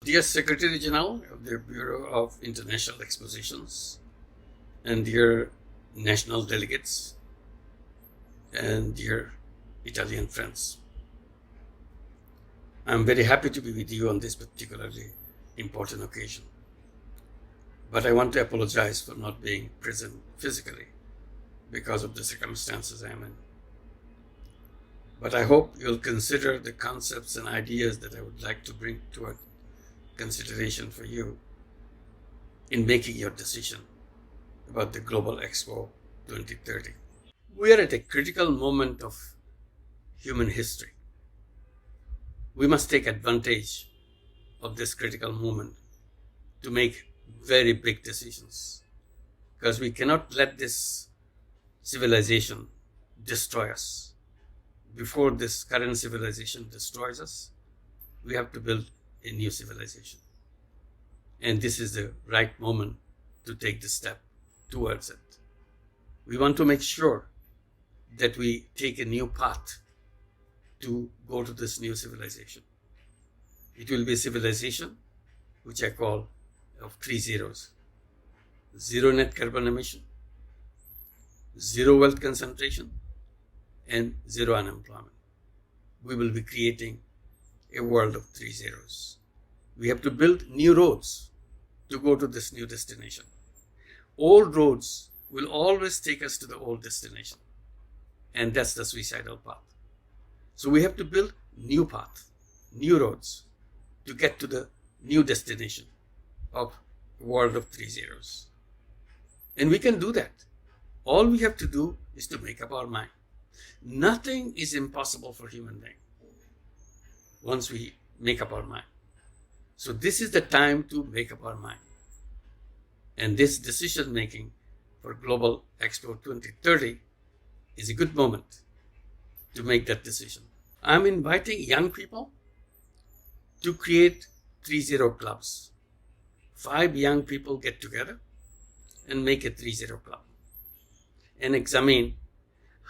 Dear Secretary General of the Bureau of International Expositions, and dear national delegates, and dear Italian friends, I'm very happy to be with you on this particularly important occasion. But I want to apologize for not being present physically because of the circumstances I'm in. But I hope you'll consider the concepts and ideas that I would like to bring toward consideration for you in making your decision about the Global Expo 2030. We are at a critical moment of human history. We must take advantage of this critical moment to make very big decisions, because we cannot let this civilization destroy us. Before this current civilization destroys us, we have to build a new civilization. And this is the right moment to take the step towards it. We want to make sure that we take a new path to go to this new civilization. It will be a civilization which I call of 3 zeros. 0 net carbon emission, 0 wealth concentration, and 0 unemployment. We will be creating a world of 3 zeros. We have to build new roads to go to this new destination. Old roads will always take us to the old destination, and that's the suicidal path. So we have to build new paths, new roads to get to the new destination of a world of 3 zeros. And we can do that. All we have to do is to make up our mind. Nothing is impossible for human being once we make up our mind. So this is the time to make up our mind. And this decision making for Global Expo 2030 is a good moment to make that decision. I'm inviting young people to create 3-0 clubs. 5 young people get together and make a 3-0 club and examine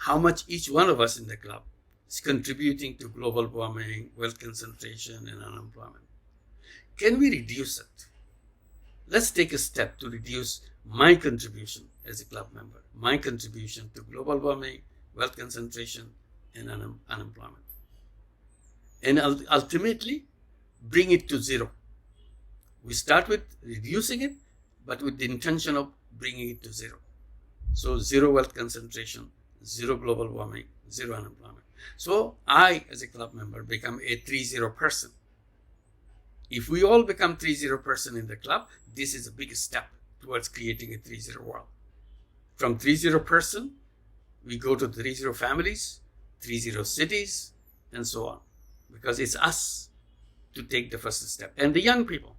how much each one of us in the club is contributing to global warming, wealth concentration, and unemployment. Can we reduce it? Let's take a step to reduce my contribution as a club member, my contribution to global warming, wealth concentration, and unemployment. And ultimately, bring it to 0. We start with reducing it, but with the intention of bringing it to 0. So 0 wealth concentration, 0 global warming, 0 unemployment. So I, as a club member, become a 3-0 person. If we all become 3-0 person in the club, this is a big step towards creating a 3-0 world. From 3-0 person, we go to 3-0 families, 3-0 cities, and so on. Because it's us to take the first step. And the young people.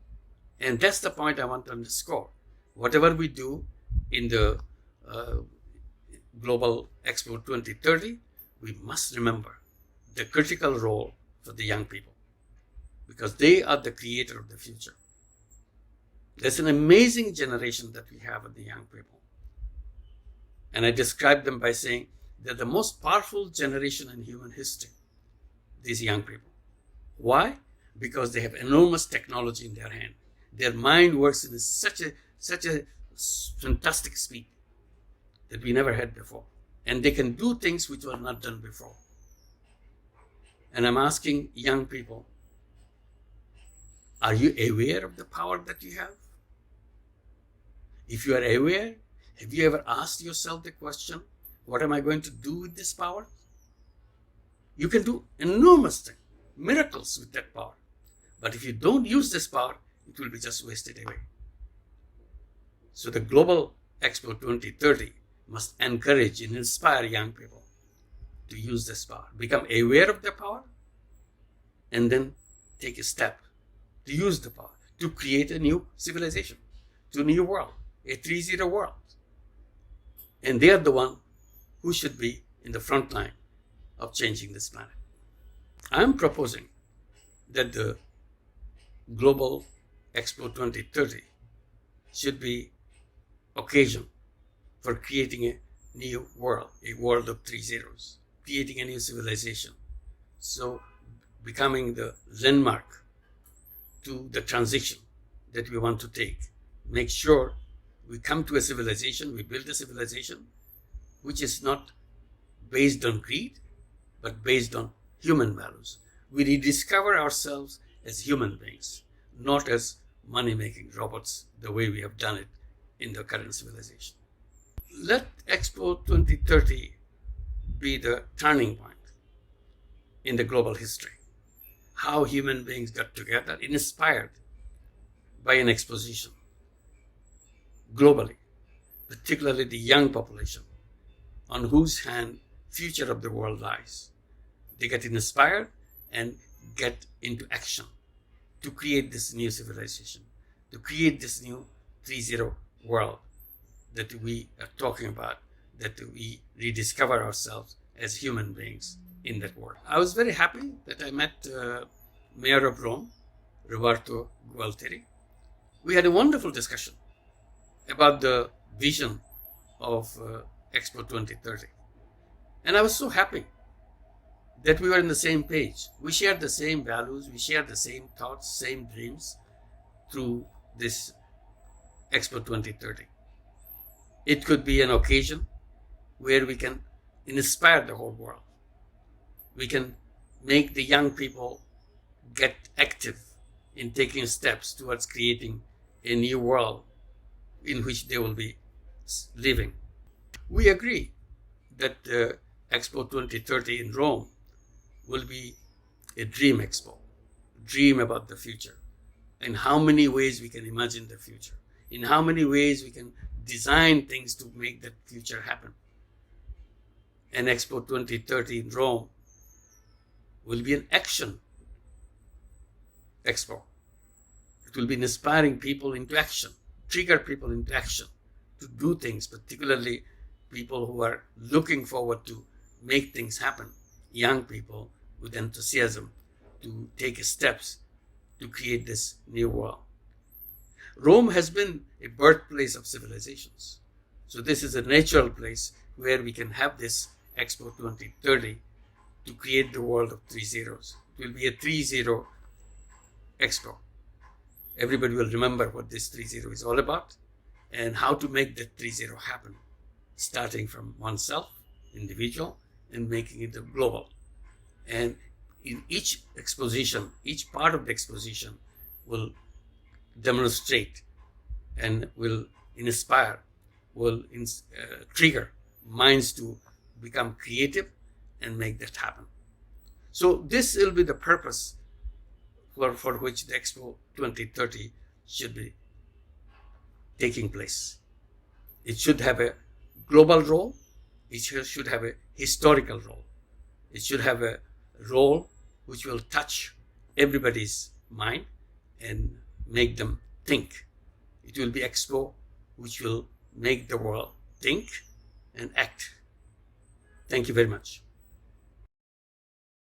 And that's the point I want to underscore. Whatever we do in the Global Expo 2030, we must remember the critical role for the young people, because they are the creator of the future. There's an amazing generation that we have of the young people. And I describe them by saying they're the most powerful generation in human history, these young people. Why? Because they have enormous technology in their hand. Their mind works in such a fantastic speed that we never had before. And they can do things which were not done before. And I'm asking young people, are you aware of the power that you have? If you are aware, have you ever asked yourself the question, what am I going to do with this power? You can do enormous things, miracles with that power. But if you don't use this power, it will be just wasted away. So the Global Expo 2030 must encourage and inspire young people to use this power, become aware of the power, and then take a step to use the power to create a new civilization, to a new world, a 3-0 world. And they are the one who should be in the front line of changing this planet. I'm proposing that the Global Expo 2030 should be occasion for creating a new world, a world of 3 zeros, creating a new civilization. So becoming the landmark to the transition that we want to take. Make sure we come to a civilization, we build a civilization which is not based on greed, but based on human values. We rediscover ourselves as human beings, not as money-making robots, the way we have done it in the current civilization. Let Expo 2030 be the turning point in the global history. How human beings got together, inspired by an exposition globally, particularly the young population, on whose hand future of the world lies. They get inspired and get into action to create this new civilization, to create this new 3.0 world that we are talking about, that we rediscover ourselves as human beings in that world. I was very happy that I met Mayor of Rome, Roberto Gualtieri. We had a wonderful discussion about the vision of Expo 2030. And I was so happy that we were on the same page. We shared the same values, we shared the same thoughts, same dreams through this Expo 2030. It could be an occasion where we can inspire the whole world. We can make the young people get active in taking steps towards creating a new world in which they will be living. We agree that Expo 2030 in Rome will be a dream expo, dream about the future, in how many ways we can imagine the future, in how many ways we can design things to make that future happen. And Expo 2030 in Rome will be an action expo. It will be inspiring people into action, trigger people into action to do things, particularly people who are looking forward to make things happen, young people with enthusiasm to take steps to create this new world. Rome has been a birthplace of civilizations. So this is a natural place where we can have this Expo 2030 to create the world of 3 zeros. It will be a 3.0 expo. Everybody will remember what this 3.0 is all about and how to make that 3.0 happen, starting from oneself, individual, and making it global. And in each exposition, each part of the exposition will demonstrate and will inspire, will trigger minds to become creative and make that happen. So this will be the purpose for which the Expo 2030 should be taking place. It should have a global role. It should have a historical role. It should have a role which will touch everybody's mind and make them think. It will be Expo which will make the world think and act. Thank you very much.